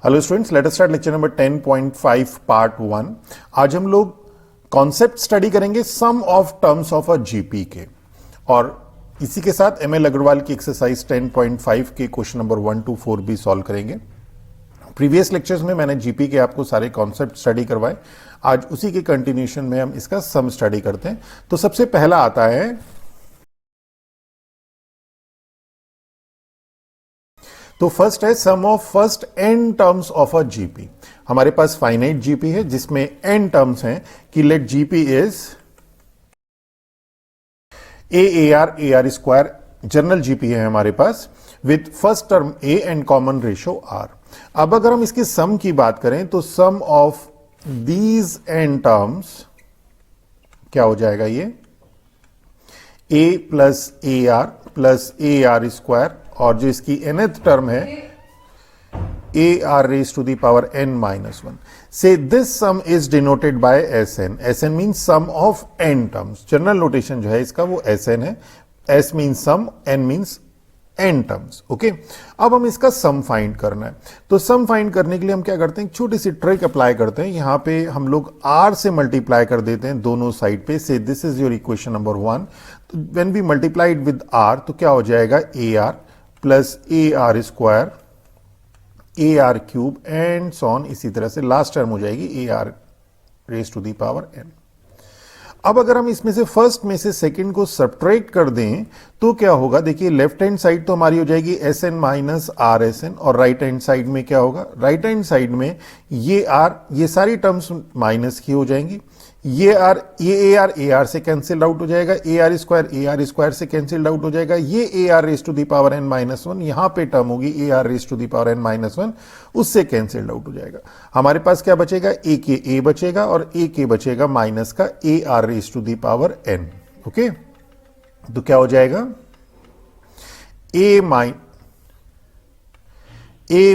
Hello students, let us start lecture number 10.5 part 1। आज हम लोग कॉन्सेप्ट स्टडी करेंगे sum of terms of a GP के, और इसी के साथ एमएल अग्रवाल की एक्सरसाइज 10.5 के क्वेश्चन नंबर 1 to 4 भी सॉल्व करेंगे। प्रीवियस लेक्चर्स में मैंने जीपी के आपको सारे कॉन्सेप्ट स्टडी करवाए, आज उसी के कंटिन्यूशन में हम इसका सम स्टडी करते हैं। तो सबसे पहला आता है, तो फर्स्ट है sum of first N terms of a GP. हमारे पास फाइनाइट जीपी है जिसमें एन टर्म्स हैं कि let GP is A are square, general GP है हमारे पास with first term A and common ratio R. अब अगर हम इसके सम की बात करें तो sum of these N terms क्या हो जाएगा, ये A plus A R square, और जो इसकी nth टर्म है A are raise to the power n minus 1। So this sum is denoted by S N. S n means sum of n terms. General notation जो है इसका वो S n है। S means sum, n means n terms. Okay, अब हम इसका sum find करना है। तो सम फाइंड करने के लिए हम क्या करते हैं, छोटी सी ट्रिक अप्लाई करते हैं। यहां पे हम लोग r से मल्टीप्लाई कर देते हैं दोनों साइड पे। Say this is your equation number 1। तो when we multiplied with r तो क्या हो जाएगा, a r plus A R square, a r cube and so on. इसी तरह से लास्ट टर्म हो जाएगी a are raise to the power n। अब अगर हम इसमें से फर्स्ट में से सेकंड को सब्ट्रैक्ट कर दें तो क्या होगा, देखिए लेफ्ट हैंड साइड तो हमारी हो जाएगी S n minus r S n, और राइट हैंड साइड में क्या होगा, राइट हैंड साइड में ये सारी टर्म्स माइनस की हो जाएंगी। ये ए आर से कैंसिल आउट हो जाएगा, ए आर स्क्वायर से कैंसिल आउट हो जाएगा। ये a are raise to the power N minus 1 यहां पे टर्म होगी a are raise to the power N minus 1, उससे कैंसिल आउट हो जाएगा। हमारे पास क्या बचेगा, ए के ए बचेगा और ए के बचेगा माइनस का A are raise to the power N. Okay, तो क्या हो जाएगा, A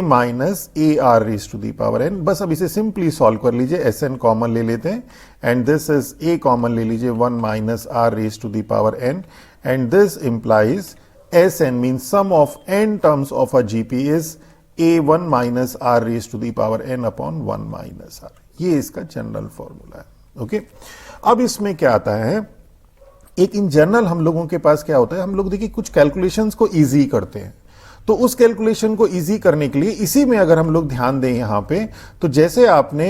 minus A are raise to the power N. बस अब इसे सिंपली सॉल्व कर लीजिए, एस एन कॉमन ले लेते हैं and this is a common ले लीजिए, 1 minus r raise to the power n, and this implies S n means sum of n terms of a GP is a 1 minus r raise to the power n upon 1 minus r. ये इसका general formula है। Okay, अब इसमें क्या आता है, एक in general हम लोगों के पास क्या होता है, हम लोग देखिए कुछ कैलकुलेशंस को इजी करते हैं। तो उस कैलकुलेशन को इजी करने के लिए इसी में अगर हम लोग ध्यान दें यहां पे, तो जैसे आपने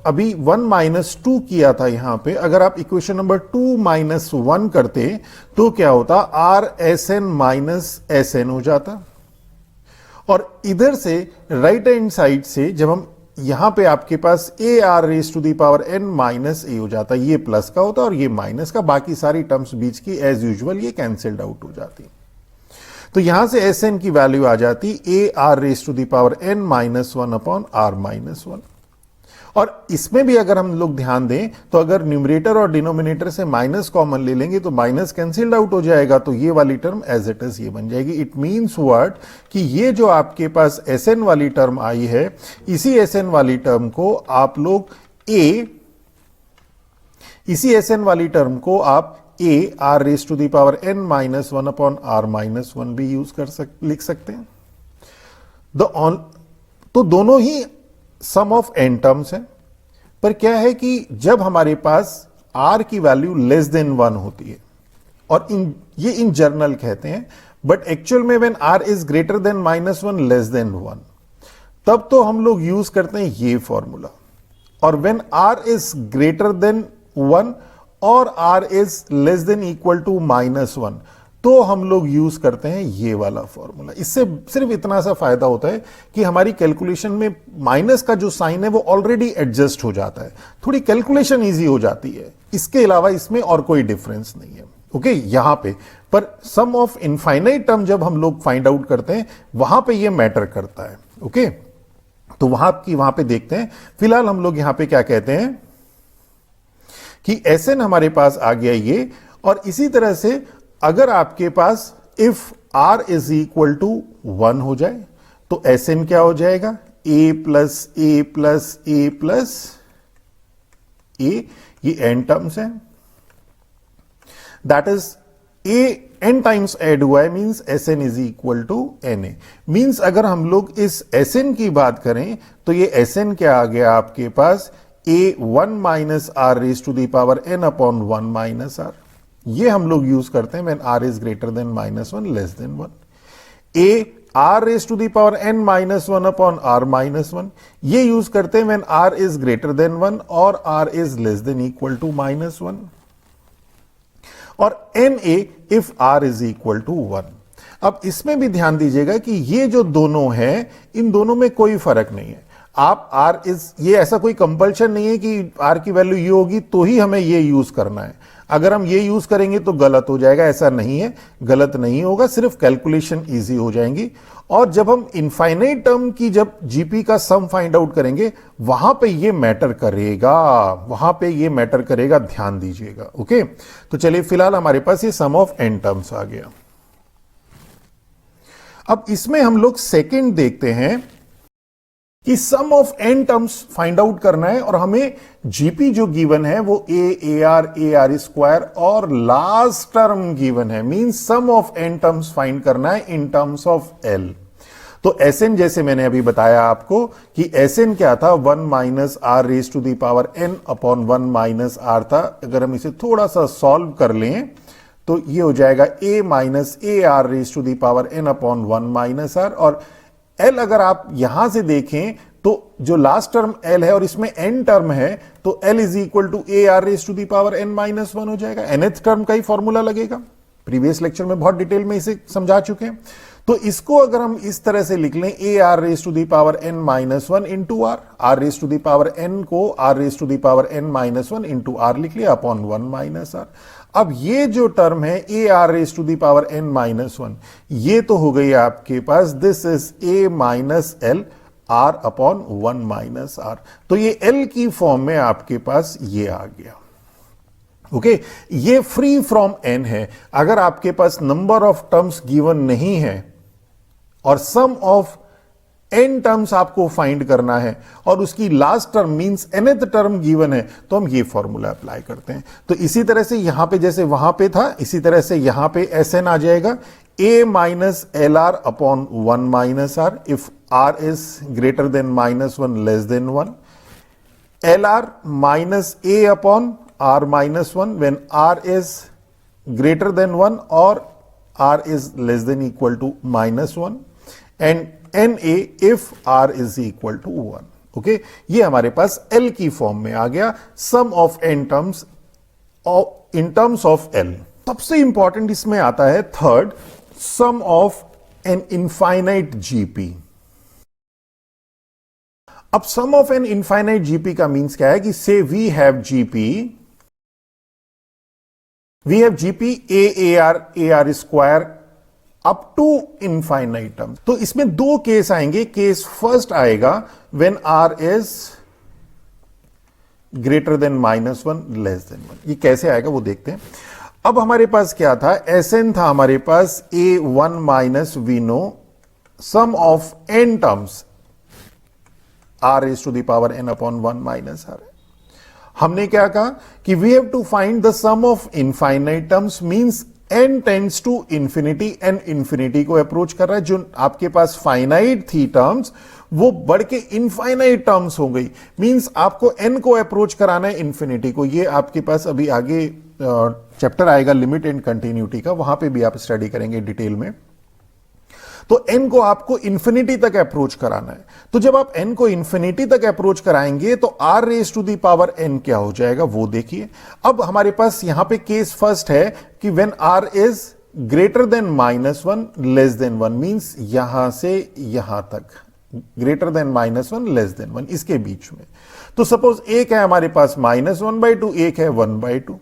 अभी 1 माइनस 2 किया था यहां पे, अगर आप इक्वेशन नंबर 2 माइनस 1 करते तो क्या होता, r S n minus S N हो जाता। और इधर से राइट हैंड साइड से जब हम यहां पे आपके पास A are raise to the power N minus A हो जाता, ये प्लस का होता और ये माइनस का, बाकी सारी टर्म्स बीच की एज यूजुअल ये कैंसिल्ड आउट हो जाती। तो यहां से एस एन की वैल्यू आ जाती a are raise to the power N minus 1 upon r minus 1। और इसमें भी अगर हम लोग ध्यान दें तो अगर न्यूमरेटर और डिनोमिनेटर से माइनस कॉमन ले लेंगे तो माइनस कैंसिल्ड आउट हो जाएगा, तो ये वाली टर्म एज इट इज ये बन जाएगी। इट मीन्स व्हाट, कि ये जो आपके पास एस एन वाली टर्म आई है, इसी एस एन वाली टर्म को आप लोग इसी एस एन वाली टर्म को आप a are raise to the power N minus 1 upon r minus 1 भी यूज लिख सकते हैं। तो दोनों ही सम ऑफ एन टर्म्स है, पर क्या है कि जब हमारे पास आर की वैल्यू लेस देन 1 होती है, और ये इन जनरल कहते हैं, बट एक्चुअल में when r is greater than minus 1 less than 1, तब तो हम लोग यूज करते हैं ये फॉर्मूला। और when r is greater than 1 और r is less than equal to minus 1, तो हम लोग यूज करते हैं ये वाला फॉर्मूला। इससे सिर्फ इतना सा फायदा होता है कि हमारी कैलकुलेशन में माइनस का जो साइन है वो ऑलरेडी एडजस्ट हो जाता है, थोड़ी कैलकुलेशन इजी हो जाती है। इसके अलावा इसमें और कोई डिफरेंस नहीं है। ओके, यहां पे पर सम ऑफ इनफाइनाइट टर्म जब हम लोग फाइंड आउट करते हैं वहां पे ये मैटर करता है। ओके, तो वहां पे देखते हैं। फिलहाल हम लोग यहां पे क्या कहते हैं कि एस एन हमारे पास आ गया ये, और इसी तरह से अगर आपके पास if R is equal to 1 हो जाए तो एस एन क्या हो जाएगा, A plus A plus A plus A, ये एन टर्म्स है। That is A n times add हुआ है means Sn is equal to Na। Means अगर हम लोग इस Sn की बात करें तो ये Sn क्या आ गया आपके पास, a1 minus r raise to the power n upon 1 minus r। ये हम लोग यूज करते हैं when r is greater than -1 less than 1। a r raise to the power n minus 1 upon r minus 1, ये यूज करते हैं when r is greater than 1 और r is less than equal to -1, और na if r is equal to 1। अब इसमें भी ध्यान दीजिएगा कि ये जो दोनों हैं, इन दोनों में कोई फर्क नहीं है। आप r इज, ये ऐसा कोई कंपल्शन नहीं है कि r की वैल्यू ये होगी तो ही हमें ये यूज करना है। अगर हम ये यूज करेंगे तो गलत हो जाएगा, ऐसा नहीं है, गलत नहीं होगा, सिर्फ कैलकुलेशन इजी हो जाएंगी। और जब हम इनफाइनाइट टर्म की जब जीपी का सम फाइंड आउट करेंगे वहां पे ये मैटर करेगा, वहां पे ये मैटर करेगा, ध्यान दीजिएगा। ओके, तो चलिए फिलहाल हमारे पास ये सम ऑफ n टर्म्स आ गया। अब इसमें हम लोग सेकंड देखते हैं कि sum of n terms find out करना है और हमें जीपी जो गिवन है वो a स्क्वायर और लास्ट टर्म गिवन है, means sum of n terms find करना है इन टर्म्स ऑफ l। तो Sn जैसे मैंने अभी बताया आपको कि Sn क्या था, 1 minus r raise to the power n upon 1 minus r था। अगर हम इसे थोड़ा सा सॉल्व कर लें तो ये हो जाएगा a minus ar raise to the power n upon 1 minus r, और L अगर आप यहां से देखें तो जो लास्ट टर्म L है और इसमें n टर्म है तो L is equal to ar raise to the power n minus 1 हो जाएगा। nth टर्म का ही फॉर्मूला लगेगा, प्रीवियस लेक्चर में बहुत डिटेल में इसे समझा चुके हैं। तो इसको अगर हम इस तरह से लिख लें, ar raise to the power n minus 1 into r raise to the power n को r raise to the power n minus 1 into r लिख लिया अपॉन 1 माइनस r। अब ये जो टर्म है ar raise to the power n minus 1, ये तो हो गई आपके पास, this is a minus l r upon 1 minus r। तो ये l की फॉर्म में आपके पास ये आ गया। ओके, ये फ्री फ्रॉम n है। अगर आपके पास नंबर ऑफ टर्म्स गिवन नहीं है और सम ऑफ n टर्म्स आपको फाइंड करना है और उसकी last term means nth term given है तो हम ये फॉर्मूला अप्लाई करते हैं। तो इसी तरह से यहां पे जैसे वहां पे था, इसी तरह से यहां पे Sn आ जाएगा, a minus L R upon 1 minus R if r is greater than -1 less than 1, L R minus a upon r minus 1 when r is greater than 1 और r is less than equal to -1, and Na if r is equal to 1। Okay, ये हमारे पास L की form में आ गया, sum of n terms in terms of L। सबसे important इसमें आता है third, sum of an infinite GP. अब sum of an infinite GP का मींस क्या है कि say we have GP ar square up to infinite term. तो इसमें दो केस आएंगे। केस फर्स्ट आएगा when r is greater than -1 less than 1। ये कैसे आएगा वो देखते हैं। अब हमारे पास क्या था, Sn था हमारे पास a1 minus we know sum of n terms r raise to the power n upon 1 minus r। हमने क्या कहा कि we have to find the sum of infinite terms, means n tends to infinity, n infinity को approach कर रहा है। जो आपके पास फाइनाइट थी टर्म्स वो बढ़ के इनफाइनाइट टर्म्स हो गई, मींस आपको n को अप्रोच कराना है इंफिनिटी को। ये आपके पास अभी आगे चैप्टर आएगा लिमिट एंड कंटिन्यूटी का, वहां पे भी आप स्टडी करेंगे डिटेल में। तो n को आपको इंफिनिटी तक अप्रोच कराना है। तो जब आप n को इंफिनिटी तक अप्रोच कराएंगे तो r raise to the power n क्या हो जाएगा वो देखिए। अब हमारे पास यहां पे केस फर्स्ट है कि when r is greater than -1 less than 1, means यहां से यहां तक, ग्रेटर देन -1 लेस देन 1, इसके बीच में। तो सपोज एक है हमारे पास -1/2, एक है 1/2।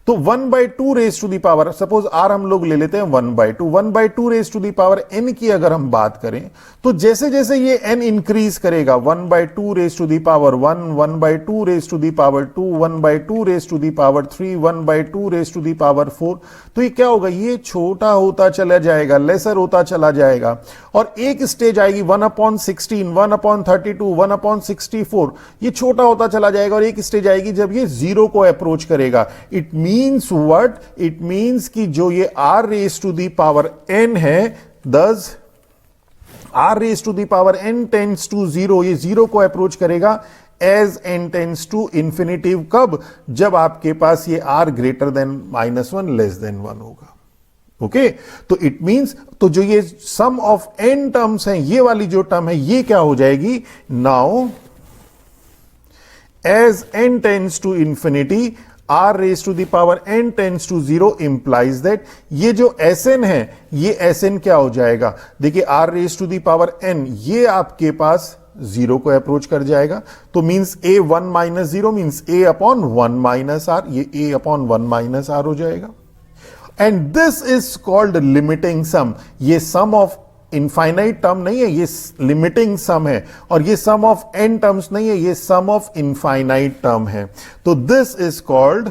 तो 1/2 raise to the power, suppose r हम लोग ले लेते हैं 1/2, 1/2 raise to the power n की अगर हम बात करें तो जैसे जैसे ये n इंक्रीज करेगा, 1/2 raise to the power 1, 1/2 raise to the power 2, 1/2 raise to the power 3, 1/2 raise to the power 4, तो ये क्या होगा, ये छोटा होता चला जाएगा, लेसर होता चला जाएगा। और एक स्टेज आएगी 1/16, 1/32, 1/64, ये छोटा होता चला जाएगा। और एक स्टेज आएगी जब ये 0 को अप्रोच करेगा। It mean means what, it means कि जो ये r raise to the power n है, thus r raise to the power n tends to 0, ये 0 को अप्रोच करेगा as n tends to infinity. कब? जब आपके पास ये r greater than -1 less than 1 होगा। ओके तो इट मींस, तो जो ये सम ऑफ n टर्म्स हैं, ये वाली जो टर्म है ये क्या हो जाएगी? Now as n tends to infinity r raise to the power n tends to 0 implies that ये जो Sn है, ये Sn क्या हो जाएगा? देखिए r raise to the power n, ये आपके पास 0 को अप्रोच कर जाएगा, तो means a 1 minus 0 means a upon 1 minus r, ये a अपॉन 1 माइनस r हो जाएगा। And this is called limiting sum. ये सम ऑफ इनफाइनाइट टर्म नहीं है, ये लिमिटिंग सम है, और ये सम ऑफ n टर्म्स नहीं है, ये सम ऑफ इनफाइनाइट टर्म है। तो दिस इज कॉल्ड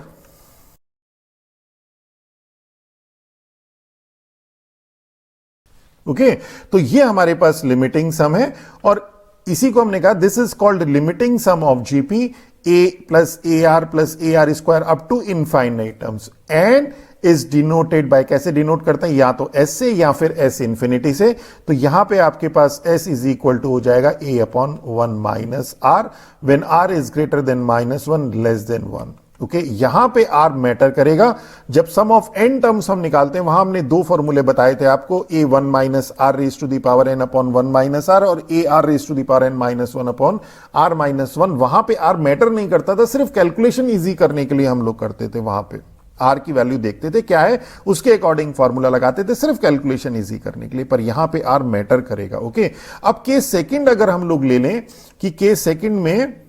ओके तो ये हमारे पास लिमिटिंग सम है, और इसी को हमने कहा this is called limiting sum of GP a plus AR plus AR square up to infinite terms, and is denoted by, कैसे डिनोट करते हैं? या तो S से या फिर S इंफिनिटी से। तो यहां पे आपके पास S इज इक्वल टू हो जाएगा a upon 1 minus R when R is greater than -1 less than 1। Okay यहां पे R मैटर करेगा। जब सम ऑफ n टर्म्स हम निकालते हैं, वहां हमने दो फॉर्मूले बताए थे आपको, a 1 minus r raise to the power n upon 1 minus r, और a r raise to the power n minus 1 upon r minus 1। वहां पे R मैटर नहीं करता था, सिर्फ कैलकुलेशन इजी करने के लिए हम लोग करते थे। वहां पे R की वैल्यू देखते थे क्या है, उसके अकॉर्डिंग फॉर्मूला लगाते थे, सिर्फ कैलकुलेशन इजी करने के लिए। पर यहां पे R मैटर करेगा। ओके अब केस सेकंड अगर हम लोग ले लें कि केस सेकंड में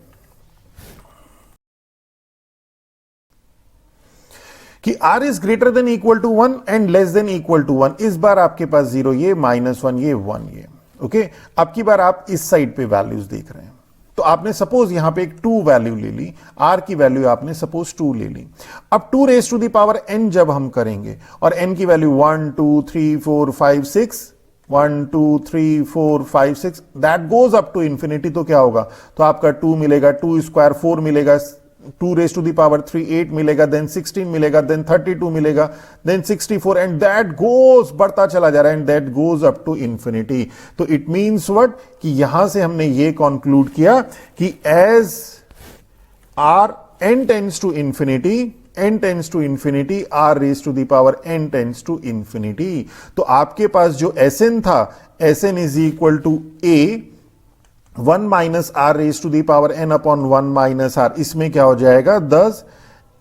कि r is greater than equal to 1 and less than equal to 1, इस बार आपके पास 0 ये, -1 ये, 1 ये। ओके अब की बार आप इस साइड पे वैल्यूज देख रहे हैं, तो आपने सपोज यहां पे एक 2 वैल्यू ले ली, r की वैल्यू आपने सपोज 2 ले ली। अब 2 raise to the power n जब हम करेंगे, और n की value 1 2 3 4 5 6, 1 2 3 4 5 6 that goes up to infinity, तो क्या होगा? तो आपका 2 मिलेगा, 2 स्क्वायर 4 मिलेगा, 2 रेज टू द पावर 3 8 मिलेगा, देन 16 मिलेगा, देन 32 मिलेगा, देन 64, एंड दैट गोज, बढ़ता चला जा रहा है, and that goes up to infinity. तो इट मींस व्हाट, कि यहां से हमने ये कंक्लूड किया कि as r n tends to infinity, n tends to infinity, r raise to the power n tends to infinity. तो आपके पास जो Sn था, Sn is equal to a 1 minus r raise to the power n upon 1 minus r, इसमें क्या हो जाएगा? 10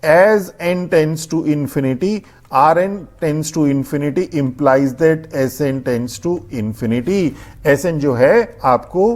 as n tends to infinity, Rn tends to infinity implies that Sn tends to infinity. Sn जो है आपको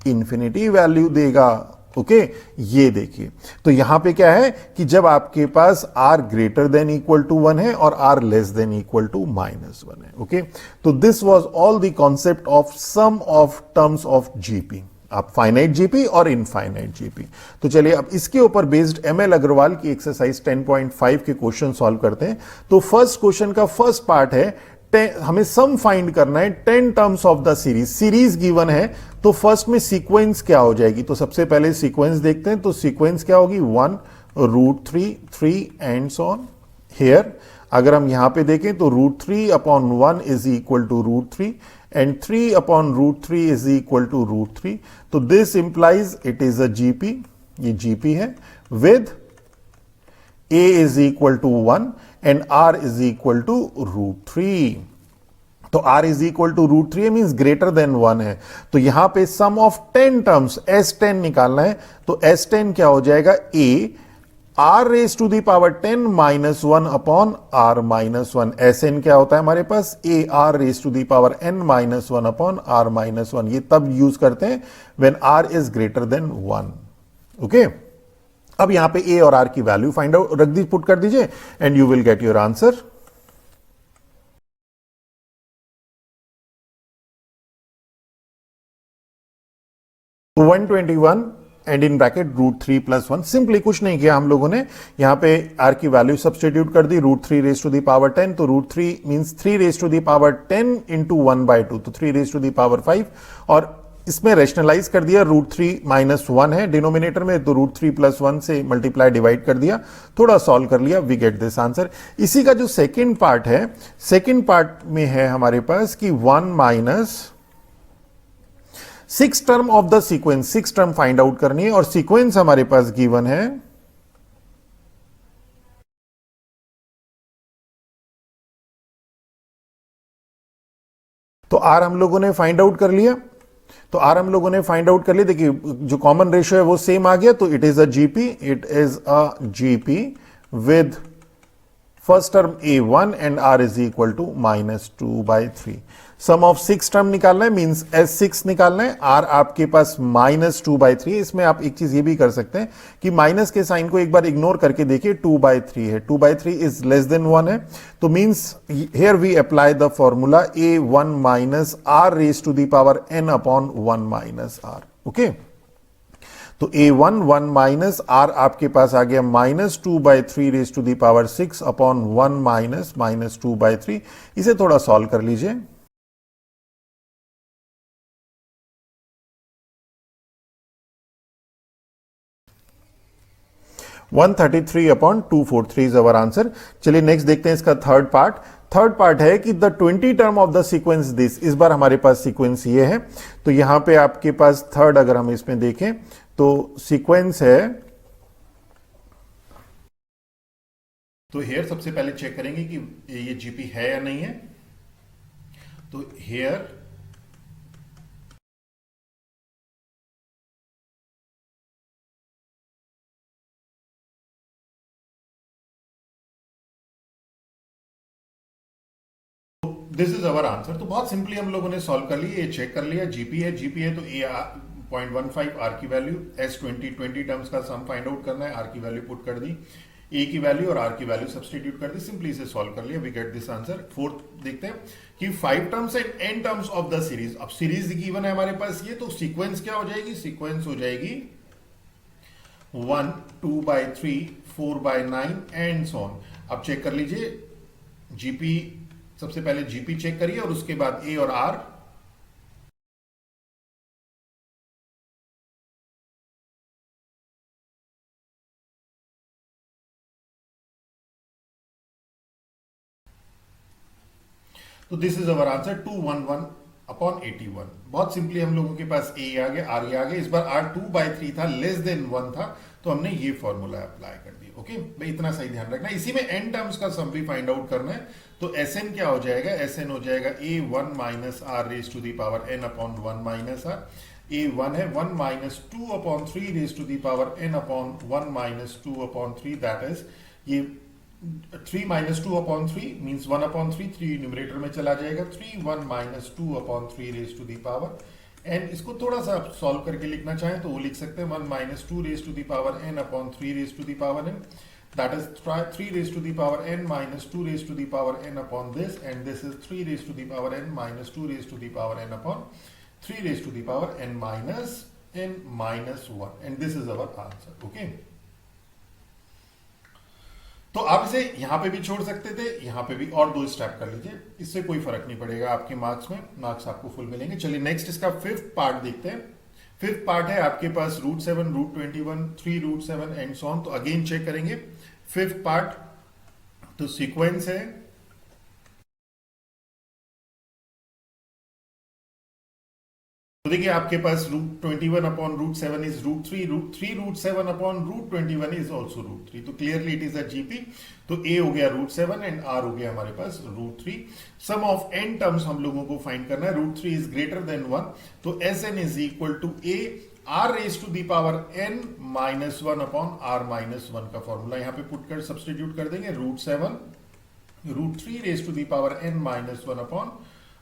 infinity value देगा। Okay ये देखिए, तो यहां पे क्या है कि जब आपके पास r greater than equal to 1 है और r less than equal to -1 है। ओके तो this was all the concept of sum of terms of GP, आप फाइनाइट जीपी और इनफाइनाइट जीपी। तो चलिए अब इसके ऊपर बेस्ड ML अग्रवाल की एक्सरसाइज 10.5 के क्वेश्चन सॉल्व करते हैं। तो फर्स्ट क्वेश्चन का फर्स्ट पार्ट है, हमें सम फाइंड करना है 10 terms of the series. Series given है, तो फर्स्ट में सीक्वेंस क्या हो जाएगी? तो सबसे पहले सीक्वेंस देखते हैं। तो सीक्वेंस क्या होगी? 1 √3 3 एंड सो ऑन। हियर अगर हम यहां पे देखें तो √3 upon 1 is equal to √3 and 3 upon √3 is equal to √3। तो this implies it is a GP, ये जीपी है, with a is equal to 1 and r is equal to √3। तो r is equal to √3 means greater than 1 है। तो यहां पे सम of 10 terms S10 निकालना है। तो S10 क्या हो जाएगा? a r raise to the power 10 minus 1 upon r minus 1। Sn क्या होता है हमारे पास? a r raise to the power n minus 1 upon r minus 1। ये तब यूज करते हैं when r is greater than 1। Okay अब यहां पे a और r की वैल्यू फाइंड आउट रख दी, पुट कर दीजिए and you will get your answer. तो 121 and in bracket √3 plus 1। Simply कुछ नहीं किया हम लोगों ने, यहां पे r की वैल्यू सब्स्टिट्यूट कर दी, √3 रेज टू द पावर 10। तो √3 means 3 raise to the power 10 into 1/2, तो 3 रेज टू द पावर 5। और इसमें रेशनलाइज कर दिया, √3 - 1 है डिनोमिनेटर में, तो √3 + 1 से मल्टीप्लाई डिवाइड कर दिया, थोड़ा सॉल्व कर लिया, वी गेट दिस आंसर। इसी का जो सेकंड पार्ट है, सेकंड पार्ट में है हमारे पास कि 1 - 6 term of the sequence, 6 term find out करनी है और सीक्वेंस हमारे पास गिवन है। तो आर हम लोगों ने फाइंड आउट कर लिया, तो आर हम लोगों ने फाइंड आउट कर लिया। देखिए जो कॉमन रेशियो है वो सेम आ गया, तो it is a GP, it is a GP with first term A1 and R is equal to -2/3। Sum of 6 term निकालना है, मींस S6 निकालना है, R आपके पास -2/3। इसमें आप एक चीज ये भी कर सकते हैं कि माइनस के साइन को एक बार इग्नोर करके देखिए, 2/3 है, 2/3 इज लेस देन 1 है, तो means here we apply the formula A1 - R raise to the power n upon 1 - R। Okay, तो A1 1 - R आपके पास आ गया -2/3 raise to the power 6 upon 1 - -2/3। इसे थोड़ा सॉल्व कर लीजिए। (133/243 इज अवर आंसर। चलिए नेक्स्ट देखते हैं इसका थर्ड पार्ट। थर्ड पार्ट है कि the 20 term of the sequence this, इस बार हमारे पास सीक्वेंस ये है, तो यहां पे आपके पास थर्ड अगर हम इसमें देखें तो सीक्वेंस है, तो हेयर सबसे पहले चेक करेंगे कि ये जीपी है या नहीं है। तो here this is our answer. तो बहुत सिंपली हम लोगों ने सॉल्व कर लिया, ये चेक कर लिया, जीपी है, जीपी है तो ए 0.15, आर की वैल्यू, एस 20 टर्म्स का सम फाइंड आउट करना है, आर की वैल्यू पुट कर दी, ए की वैल्यू और आर की वैल्यू सब्सटीट्यूट कर दी, सिंपली इसे सॉल्व कर लिया, we get this answer. Fourth देखते हैं कि 5 terms and n terms of the series. अब सीरीज गिवन है हमारे पास ये, तो सीक्वेंस क्या हो जाएगी, सीक्वेंस हो जाएगी 1 2/3 4/9 एंड सो ऑन। अब चेक कर लीजिए, जीपी सबसे पहले जीपी चेक करिए और उसके बाद ए और आर। तो दिस इज अवर आंसर 211/81। बहुत सिंपली हम लोगों के पास ए आ गया, आर आ गया, इस बार आर 2/3 था, लेस देन 1 था, तो हमने ये फॉर्मूला अप्लाई कर दिया। ओके भाई, इतना सही ध्यान रखना। इसी में n टर्म्स का सम भी फाइंड आउट करना है, तो Sn क्या हो जाएगा, Sn हो जाएगा A1 - R raise to the power n upon 1 - R। A1 है 1 - 2/3 raise to the power n upon 1 - 2/3, that is ये 3 - 2/3 मीन्स 1/3, 3 न्यूमरेटर में चला जाएगा, 3 1 - 2/3 raise to the power n। इसको थोड़ा सा आप सॉल्व करके लिखना चाहें तो वो लिख सकते हैं 1 - 2 raise to the power n upon 3 raise to the power n, that is 3 raised to the power n minus 2 raised to the power n upon this, and this is 3 raised to the power n minus 2 raised to the power n upon 3 raised to the power n minus 1, and this is our answer. Okay, तो आप इसे यहां पे भी छोड़ सकते थे, यहां पे भी, और 2 स्टेप कर लीजिए, इससे कोई फर्क नहीं पड़ेगा आपके मार्क्स में, मार्क्स आपको फुल मिलेंगे। चलिए नेक्स्ट इसका फिफ्थ पार्ट देखते हैं। फिफ्थ पार्ट है आपके पास √7, √21, 3 √7 एंड सो ऑन। तो अगेन चेक करेंगे फिफ्थ पार्ट, तो सीक्वेंस है, तो देखिए आपके पास √21/√7 इज √3, 3 √7/√21 इज ऑल्सो √3, तो clearly it is a GP. तो ए हो गया √7 एंड आर हो गया हमारे पास √3। सम ऑफ n टर्म्स हम लोगों को फाइंड करना है, √3 इज ग्रेटर देन 1, तो Sn is equal to a are raise to the power n -1 upon r -1 का फॉर्मूला यहां पे पुट कर सब्सटीट्यूट कर देंगे, √7 √3 raise to the power n -1 upon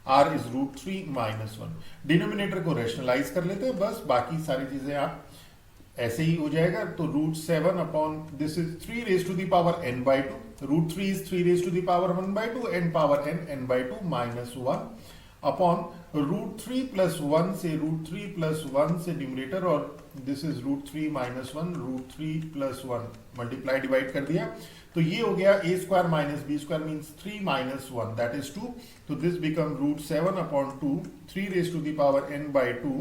r is √3 -1। Denominator को रेशनलाइज कर लेते हैं बस, बाकी सारी चीजें आप ऐसे ही हो जाएगा। तो √7 upon this is 3 raise to the power n/2, √3 is 3 raise to the power 1/2 and power n/2 -1 upon √3 + 1 से √3 + 1 से न्यूमरेटर, और दिस इज √3 - 1, √3 + 1 मल्टीप्लाई डिवाइड कर दिया, तो ये हो गया a² - b² means 3 - 1, that is 2, तो this become √7/2, 3 raise to the power n/2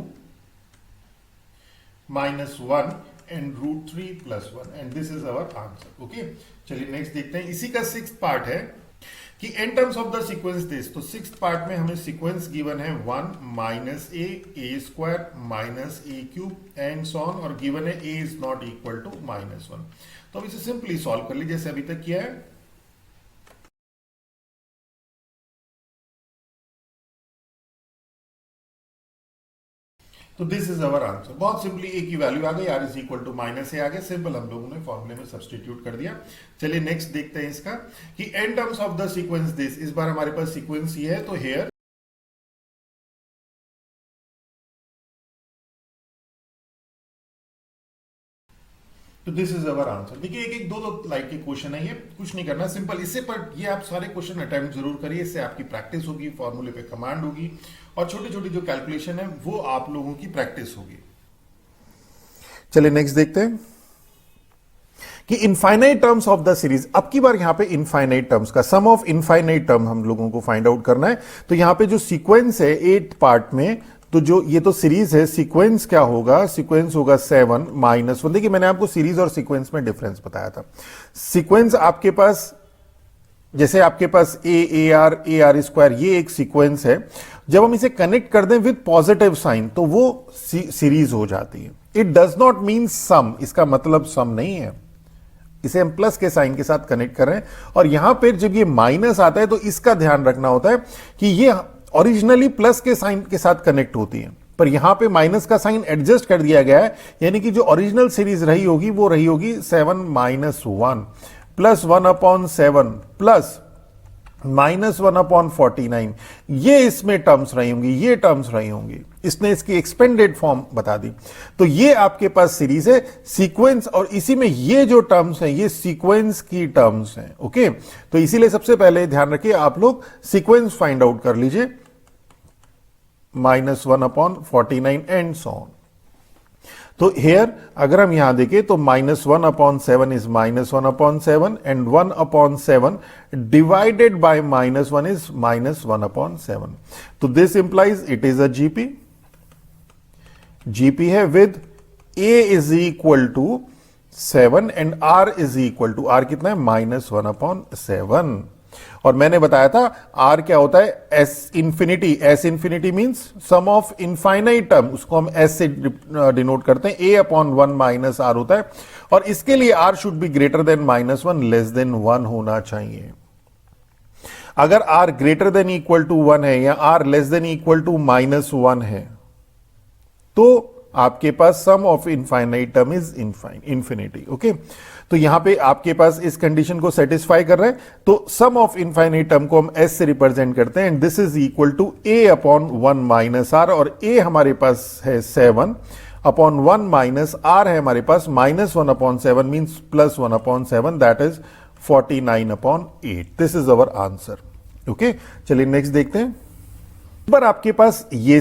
-1 and √3 + 1 and this is our answer. Okay, चलिए नेक्स्ट देखते हैं। इसी का 6th पार्ट है कि in terms of the sequence this, तो 6th पार्ट में हमें सीक्वेंस गिवन है 1 - a² - a³ and so on, और गिवन है a is not equal to -1। तो अब इसे सिंपली सॉल्व कर लीजिए जैसे अभी तक किया है। तो दिस इज अवर आंसर। बहुत सिंपली a की वैल्यू आ गई, r is equal to -a आ गया, सिंपल हम लोगों ने फॉर्मूले में सब्सटीट्यूट कर दिया। चलिए नेक्स्ट देखते हैं इसका कि इन terms of the sequence this, इस बार हमारे पास सीक्वेंस ये है, तो हेयर तो दिस इज अवर आंसर। देखिए एक एक दो लाइक के क्वेश्चन है, ये कुछ नहीं करना, सिंपल इससे, पर ये आप सारे क्वेश्चन अटेम्प्ट जरूर करिए, इससे आपकी प्रैक्टिस होगी, फॉर्मूले पे कमांड होगी, और छोटी छोटी जो कैलकुलेशन है वो आप लोगों की प्रैक्टिस होगी। चलिए नेक्स्ट देखते हैं कि infinite terms of the series. अब की बार यहां पे इनफाइनाइट टर्म्स का सम ऑफ इनफाइनाइट टर्म हम लोगों को फाइंड आउट करना है। तो यहां पे जो सीक्वेंस है 8 पार्ट में, तो जो ये तो सीरीज है, सीक्वेंस क्या होगा, सीक्वेंस होगा 7 - 1। देखिए मैंने आपको सीरीज और सीक्वेंस में डिफरेंस बताया था। सीक्वेंस आपके पास, जैसे आपके पास AR ये एक सीक्वेंस है, जब हम इसे कनेक्ट कर दें विद पॉजिटिव साइन तो वो सीरीज हो जाती है। इट डज नॉट मीन सम, इसका मतलब सम नहीं है, इसे हम प्लस के साइन के साथ कनेक्ट कर रहे हैं। और यहां पर जब ये माइनस आता है तो इसका ध्यान रखना होता है कि ये ओरिजिनली प्लस के साइन के साथ कनेक्ट होती है, पर यहां पे माइनस का साइन एडजस्ट कर दिया गया है, यानी कि जो ओरिजिनल सीरीज रही होगी वो रही होगी 7 - 1 प्लस 1/7 प्लस -1/49। ये इसमें टर्म्स रही होंगी, ये टर्म्स रही होंगी, इसने इसकी एक्सपेंडेड फॉर्म बता दी। तो ये आपके पास सीरीज है, सीक्वेंस, और इसी में ये जो टर्म्स हैं ये सीक्वेंस की टर्म्स हैं। ओके, तो इसीलिए सबसे पहले ध्यान रखिए आप लोग सीक्वेंस फाइंड आउट कर लीजिए, -1/49 एंड सो ऑन। तो हेयर अगर हम यहां देखें तो -1/7 is -1/7 and 1/7 divided by -1 is -1/7। तो this implies it is a GP. GP है with a is equal to 7 and r is equal to, r कितना है, -1/7। और मैंने बताया था r क्या होता है, s infinity means sum of infinite term, उसको हम s से डिनोट करते हैं, a/1 - r होता है, और इसके लिए r should be greater than -1 less than 1 होना चाहिए। अगर r greater than equal to 1 है या r less than equal to -1 है तो आपके पास sum of infinite term is infinity. Okay, तो यहां पे आपके पास इस कंडीशन को सेटिस्फाई कर रहे हैं, तो सम ऑफ इनफाइनाइट टर्म को हम s से रिप्रेजेंट करते हैं, and this is equal to a/1 - r, और a हमारे पास है 7/1 माइनस r है हमारे पास -1/7 means +1/7, that is 49/8। This is our answer. Okay, चलिए नेक्स्ट देखते हैं। पर आपके पास ये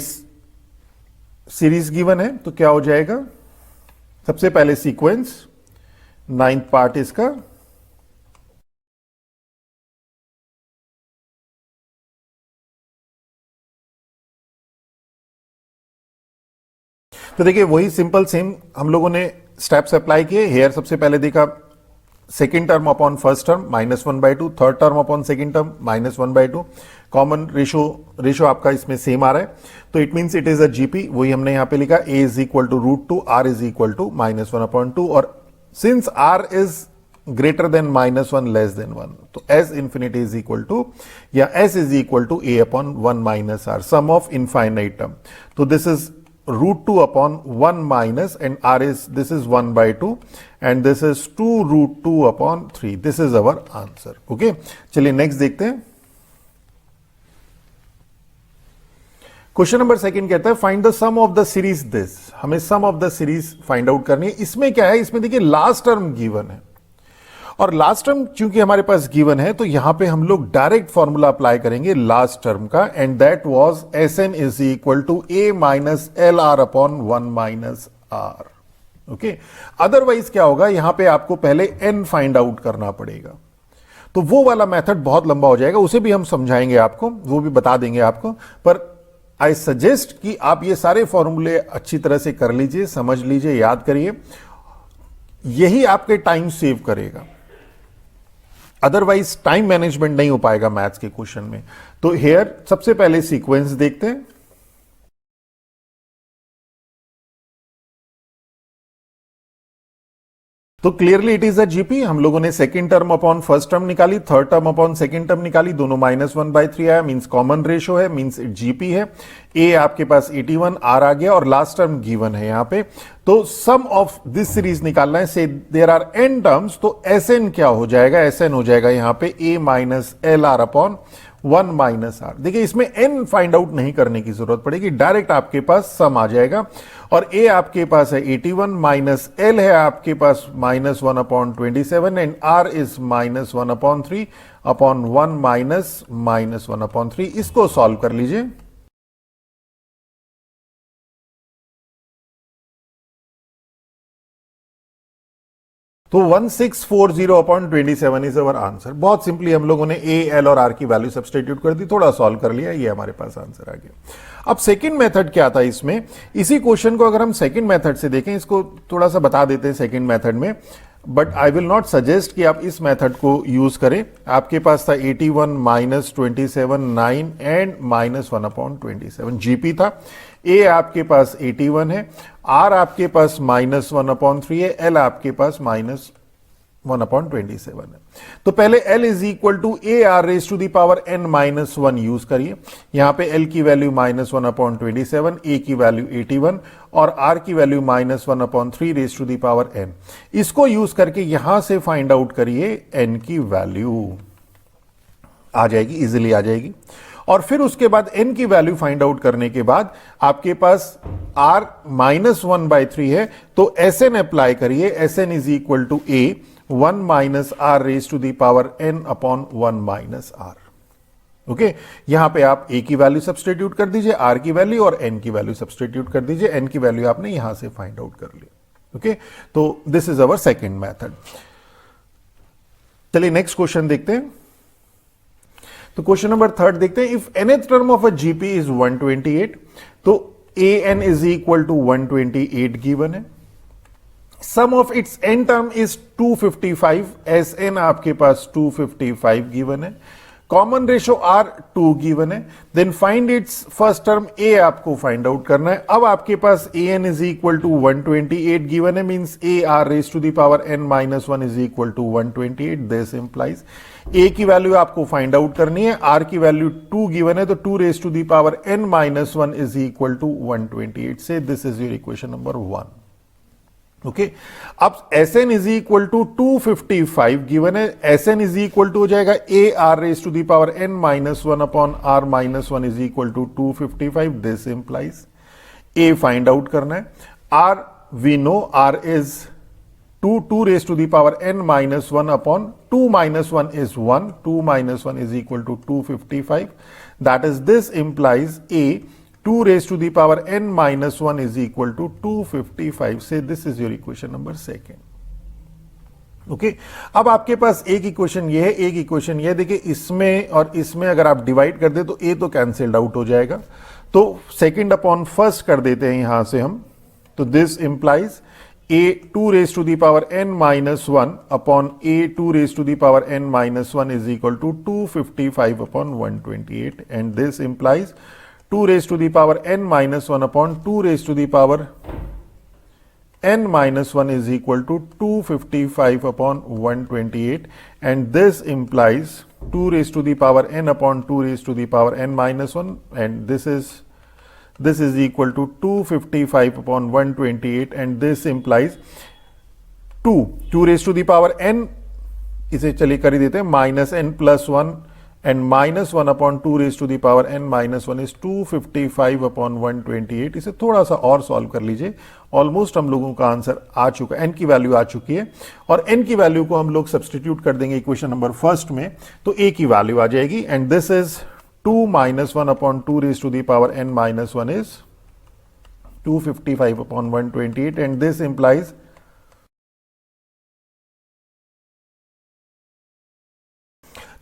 सीरीज गिवन है तो क्या हो जाएगा, सबसे पहले सीक्वेंस 9th पार्ट इसका, तो देखिए वही सिंपल सेम हम लोगों ने स्टेप्स अप्लाई किए। हेयर सबसे पहले देखा second term upon first term -1/2, third term upon second term -1/2, common ratio आपका इसमें सेम आ रहा है, तो it means it is a GP. वही हमने यहां पे लिखा, a is equal to √2, r is equal to -1/2, और since r is greater than -1 less than 1, तो s infinity is equal to, या s is equal to a/1 - r, some of infinite term. तो this is √2/1 minus, and r is, this is 1/2 and this is 2√2/3. This is our answer. Okay, चलिए next देखते हैं। Question number second कहता है find the sum of the series this. हमें sum of the series find out करनी है। इसमें क्या है, इसमें देखिए लास्ट टर्म गिवन है, और लास्ट टर्म चूंकि हमारे पास गिवन है तो यहां पे हम लोग डायरेक्ट फॉर्मूला अप्लाई करेंगे लास्ट टर्म का, and that was Sn is equal to a minus LR/1 - r। Okay, otherwise क्या होगा, यहां पे आपको पहले n फाइंड आउट करना पड़ेगा, तो वो वाला मेथड बहुत लंबा हो जाएगा, उसे भी हम समझाएंगे आपको, वो भी बता देंगे आपको। पर आई सजेस्ट कि आप ये सारे फॉर्मूले अच्छी तरह से कर लीजिए, समझ लीजिए, याद करिए, यही आपके टाइम सेव करेगा। अदरवाइज टाइम मैनेजमेंट नहीं हो पाएगा मैथ्स के क्वेश्चन में। तो हेयर सबसे पहले सीक्वेंस देखते हैं। तो clearly it is a GP. हम लोगों ने second term upon first term निकाली, third term upon second term निकाली, दोनों -1/3 आया, मींस कॉमन रेशो है, मींस जीपी है। ए आपके पास 81, आर आ गया और लास्ट टर्म गिवन है यहां पे। तो सम ऑफ दिस सीरीज निकालना है, so there are N terms, तो एस एन क्या हो जाएगा, एस एन हो जाएगा यहां पे A minus L R upon 1 minus R. देखिए इसमें एन फाइंड आउट नहीं करने की जरूरत पड़ेगी, डायरेक्ट आपके पास सम आ जाएगा। और ए आपके पास है 81 माइनस एल है आपके पास -1/27 एंड आर इज -1/3 अपॉन 1 -1/3। इसको सॉल्व कर लीजिए। तो 1640/27 इज अवर आंसर। बहुत सिंपली हम लोगों ने ए, एल और आर की वैल्यू सब्सटीट्यूट कर दी, थोड़ा सॉल्व कर लिया, ये हमारे पास आंसर आ गया। अब सेकंड मेथड क्या था इसमें, इसी क्वेश्चन को अगर हम सेकंड मेथड से देखें, इसको थोड़ा सा बता देते हैं सेकंड मेथड में, but I will not suggest कि आप इस मेथड को यूज करें। आपके पास था 81 -27 9 एंड -1/27 जीपी था। ए आपके पास 81 है, आर आपके पास -1/3 है, एल आपके पास -1/27 है। तो पहले L is equal to a are raise to the power n -1 use करिए। यहां पे L की वैल्यू -1/27, ए की वैल्यू 81 और R की value -1/3 raise to the power n। इसको यूज करके यहां से फाइंड आउट करिए n की वैल्यू, आ जाएगी, इजिली आ जाएगी। और फिर उसके बाद n की वैल्यू फाइंड आउट करने के बाद आपके पास r -1/3 है, तो Sn अप्लाई करिए। Sn is equal to a 1 minus r raise to the power n upon 1 minus r. Okay, यहां पे आप a की वैल्यू सब्सटीट्यूट कर दीजिए, r की वैल्यू और n की वैल्यू सब्सटीट्यूट कर दीजिए। n की वैल्यू आपने यहां से फाइंड आउट कर ली। ओके, तो this is our second method. चलिए नेक्स्ट क्वेश्चन देखते हैं। तो क्वेश्चन नंबर थर्ड देखते हैं। If nth term of a GP is 128, तो an is equal to 128 given है। Sum of its n term is 255, Sn आपके पास 255 गिवन है। कॉमन रेशो r 2 गिवन है। Then find its first term a आपको find out करना है। अब आपके पास an is equal to 128 given है, means a r raise to the power n -1 is equal to 128। This implies a की value आपको फाइंड आउट करनी है, r की वैल्यू 2 गिवन है, तो 2 raise to the power n -1 is equal to 128 से this is your equation number 1। Okay, अब Sn is equal to 255 given है। Sn इज इक्वल टू हो जाएगा a r raise to the power n -1 upon r -1 is equal to 255। This implies a find out करना है। r we know r is 2 raise to the power n -1 upon 2 -1 is 1, 2 -1 is equal to 255। That is this implies a 2 raised to the power n minus 1 is equal to 255 से this is your equation number second। Okay, अब आपके पास एक equation ये है, एक equation ये है। देखिए इसमें और इसमें अगर आप डिवाइड कर दे तो a तो कैंसिल्ड आउट हो जाएगा, तो सेकंड अपॉन फर्स्ट कर देते हैं यहां से हम। तो this implies a 2 raised to the power n minus 1 upon a 2 raised to the power n minus 1 is equal to 255 upon 128, and this implies 2 raised to the power n minus 1 upon 2 raised to the power n minus 1 is equal to 255 upon 128, and this implies 2 raised to the power n upon 2 raised to the power n minus 1, and this is equal to 255 upon 128, and this implies 2 raised to the power n, इसे चलिए कर ही देते हैं, minus n plus 1 and -1 upon 2 raised to the power n minus 1 is 255 upon 128। इसे थोड़ा सा और solve कर लीजिए, ऑलमोस्ट हम लोगों का आंसर आ चुका है, n की वैल्यू आ चुकी है, और n की वैल्यू को हम लोग सब्सटीट्यूट कर देंगे इक्वेशन नंबर फर्स्ट में, तो a की वैल्यू आ जाएगी, and this is 2 -1 upon 2 raised to the power n minus 1 is 255 upon 128, and this implies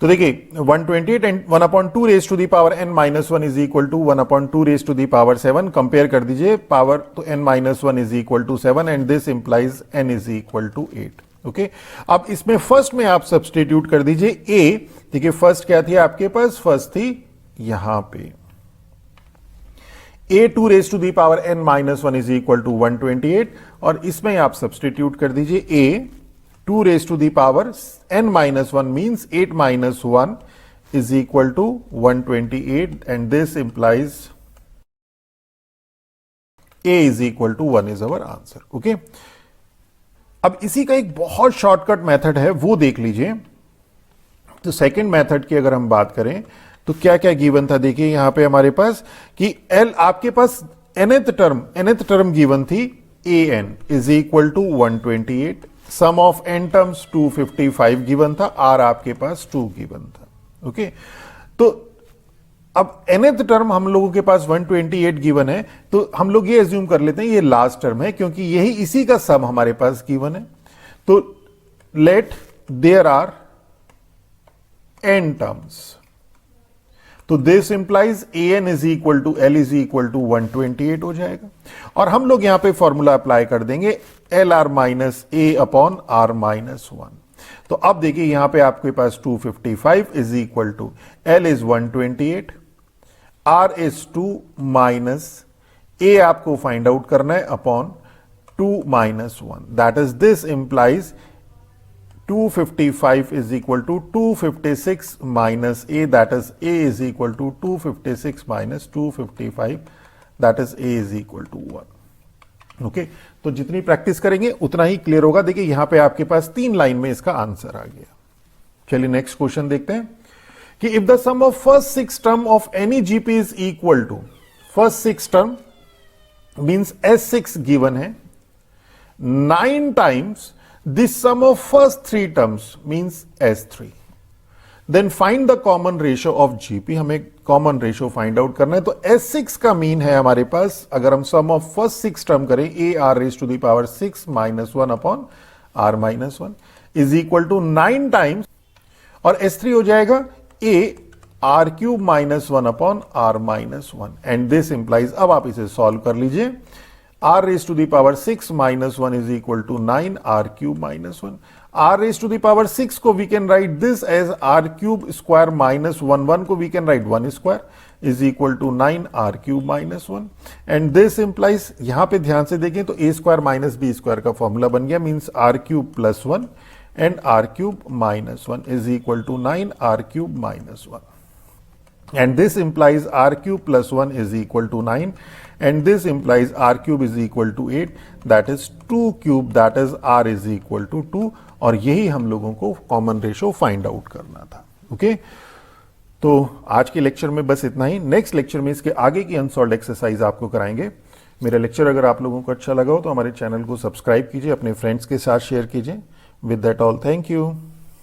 तो देखिए 128 and 1/2 raise to the power n minus one is equal to 1/2 raise to the power 7, compare कर दीजिए power, तो n minus one is equal to 7 and this implies n is equal to 8। Okay, अब इसमें first में आप substitute कर दीजिए a। देखिए फर्स्ट क्या थी आपके पास, फर्स्ट थी यहां पे a2 raise to the power n minus one is equal to 128, और इसमें आप सब्सटीट्यूट कर दीजिए a2 raise to the power n minus one means 8 minus 1 is equal to 128 and this implies a is equal to 1 is our answer. Okay, अब इसी का एक बहुत शॉर्टकट मेथड है, वो देख लीजिए। तो सेकंड मेथड की अगर हम बात करें तो क्या क्या गिवन था, देखिए यहां पे हमारे पास कि L आपके पास nth टर्म गिवन थी an is equal to 128, sum of n terms 255 given था, r आपके पास 2 गिवन था। ओके, तो अब nth टर्म हम लोगों के पास 128 गिवन है, तो हम लोग ये एज्यूम कर लेते हैं ये लास्ट टर्म है, क्योंकि यही इसी का सम हमारे पास गिवन है। तो let there are n terms, तो this implies an is equal to l is equal to 128 हो जाएगा, और हम लोग यहां पे फॉर्मूला अप्लाई कर देंगे LR minus a upon R minus 1। तो अब देखिए यहां पे आपके पास 255 is equal to L is 128, R is 2 minus a आपको फाइंड आउट करना है upon 2 minus 1, that is this implies 255 is equal to 256 minus a, that is a is equal to 256 minus 255, that is a is equal to 1। Okay, तो जितनी practice करेंगे उतना ही clear होगा। देखिए यहां पे आपके पास 3 लाइन में इसका आंसर आ गया। चलिए नेक्स्ट क्वेश्चन देखते हैं कि if the sum of first 6 term of any GP is equal to, first 6 term means S6 given है 9 times this sum of first 3 terms means S3, then find the common ratio of GP। हमें common ratio find out करना है। तो S6 का mean है हमारे पास, अगर हम सम ऑफ फर्स्ट 6 टर्म करें AR raise to the power 6 minus 1 upon R minus 1 is equal to 9 times, और S3 हो जाएगा A R cube minus 1 upon R minus 1, and this implies, अब आप इसे सॉल्व कर लीजिए, r raised to the power 6 minus 1 is equal to 9 r cube minus 1। r raised to the power 6 को we can write this as r cube square minus 1 को we can write 1 square is equal to 9 r cube minus 1, and this implies, यहां पे ध्यान से देखें तो a square minus b square का formula बन गया, means r cube plus 1 and r cube minus 1 is equal to 9 r cube minus 1, and this implies r cube plus 1 is equal to 9, and this implies r cube is equal to 8, that is 2 cube, that is r is equal to 2, और यही हम लोगों को common ratio find out करना था। Okay, तो आज के लेक्चर में बस इतना ही। नेक्स्ट लेक्चर में इसके आगे की अनसॉल्व्ड एक्सरसाइज आपको कराएंगे। मेरा लेक्चर अगर आप लोगों को अच्छा लगा हो तो हमारे चैनल को सब्सक्राइब कीजिए, अपने फ्रेंड्स के साथ शेयर कीजिए। With that all, thank you.